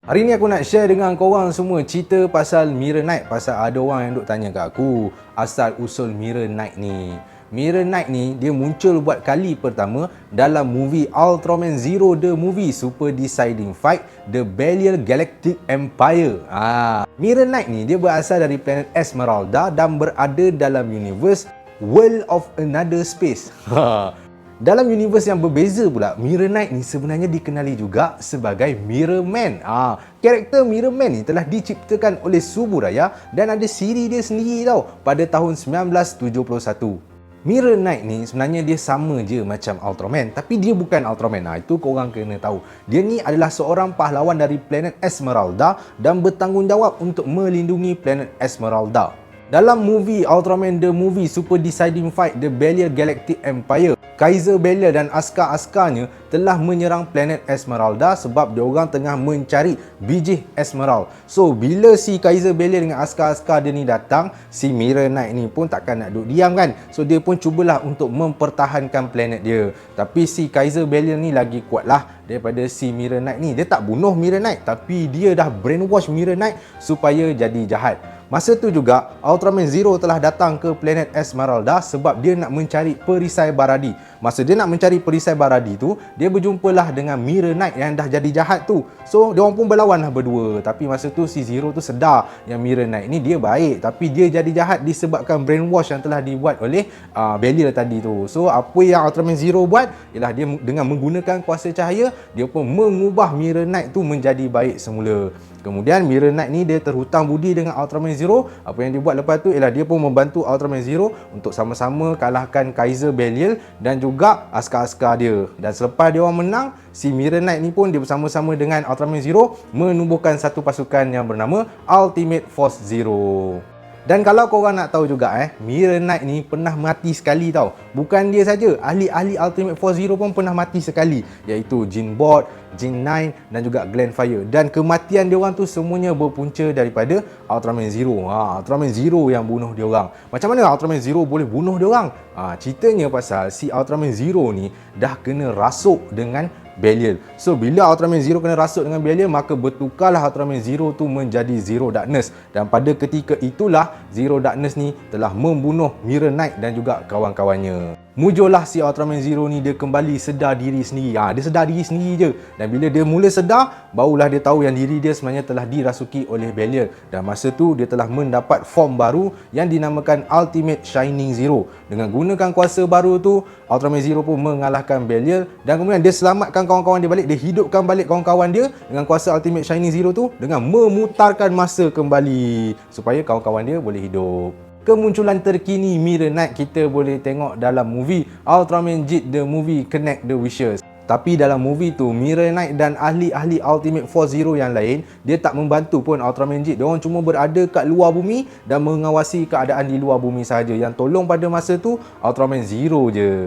Hari ni aku nak share dengan korang semua cerita pasal Mirror Knight. Pasal ada orang yang duk tanya kat aku asal usul Mirror Knight ni. Mirror Knight ni dia muncul buat kali pertama dalam movie Ultraman Zero The Movie Super Deciding Fight The Belial Galactic Empire. Mirror Knight ni dia berasal dari planet Esmeralda dan berada dalam universe World of Another Space. Dalam universe yang berbeza pula, Mirror Knight ni sebenarnya dikenali juga sebagai Mirror Man. Karakter Mirror Man ni telah diciptakan oleh Suburaya dan ada siri dia sendiri tau pada tahun 1971. Mirror Knight ni sebenarnya dia sama je macam Ultraman, tapi dia bukan Ultraman. Itu korang kena tahu. Dia ni adalah seorang pahlawan dari planet Esmeralda dan bertanggungjawab untuk melindungi planet Esmeralda. Dalam movie Ultraman The Movie Super Deciding Fight The Belial Galactic Empire, Kaiser Belial dan askar-askarnya telah menyerang planet Esmeralda sebab diorang tengah mencari bijih Esmeralda. So, bila si Kaiser Belial dengan askar-askar dia ni datang, si Mirror Knight ni pun takkan nak duduk diam kan. So, dia pun cubalah untuk mempertahankan planet dia. Tapi si Kaiser Belial ni lagi kuat lah daripada si Mirror Knight ni. Dia tak bunuh Mirror Knight, tapi dia dah brainwash Mirror Knight supaya jadi jahat. Masa tu juga, Ultraman Zero telah datang ke planet Esmeralda sebab dia nak mencari perisai Baradi. Masa dia nak mencari perisai Baradi tu, dia berjumpalah dengan Mirror Knight yang dah jadi jahat tu. So, diorang pun berlawan lah berdua. Tapi masa tu si Zero tu sedar yang Mirror Knight ni dia baik, tapi dia jadi jahat disebabkan brainwash yang telah dibuat oleh Belial tadi tu. So, apa yang Ultraman Zero buat ialah dia dengan menggunakan kuasa cahaya, dia pun mengubah Mirror Knight tu menjadi baik semula. Kemudian Mirror Knight ni dia terhutang budi dengan Ultraman Zero. Apa yang dia buat lepas tu ialah dia pun membantu Ultraman Zero untuk sama-sama kalahkan Kaiser Belial dan juga askar-askar dia. Dan selepas dia orang menang, si Mirror Knight ni pun dia bersama-sama dengan Ultraman Zero menubuhkan satu pasukan yang bernama Ultimate Force Zero. Dan kalau korang nak tahu juga Mirror Knight ni pernah mati sekali tau. Bukan dia saja, ahli-ahli Ultimate Force Zero pun pernah mati sekali, iaitu Jinbot, Jin9 dan juga Glenfire. Dan kematian diorang tu semuanya berpunca daripada Ultraman Zero. Ultraman Zero yang bunuh diorang. Macam mana Ultraman Zero boleh bunuh diorang? Ceritanya pasal si Ultraman Zero ni dah kena rasuk dengan Belial. So, bila Ultraman Zero kena rasuk dengan Belial, maka bertukarlah Ultraman Zero tu menjadi Zero Darkness. Dan pada ketika itulah, Zero Darkness ni telah membunuh Mirror Knight dan juga kawan-kawannya. Mujurlah si Ultraman Zero ni dia kembali sedar diri sendiri. Dia sedar diri sendiri je. Dan bila dia mula sedar, barulah dia tahu yang diri dia sebenarnya telah dirasuki oleh Belial. Dan masa tu dia telah mendapat form baru yang dinamakan Ultimate Shining Zero. Dengan gunakan kuasa baru tu, Ultraman Zero pun mengalahkan Belial dan kemudian dia selamatkan kawan-kawan dia balik. Dia hidupkan balik kawan-kawan dia dengan kuasa Ultimate Shining Zero tu dengan memutarkan masa kembali supaya kawan-kawan dia boleh hidup. Kemunculan terkini Mirror Knight kita boleh tengok dalam movie Ultraman JIT The Movie Connect the Wishes. Tapi dalam movie tu, Mirror Knight dan ahli-ahli Ultimate Force Zero yang lain, dia tak membantu pun Ultraman JIT. Diorang cuma berada kat luar bumi dan mengawasi keadaan di luar bumi sahaja. Yang tolong pada masa tu, Ultraman Zero je.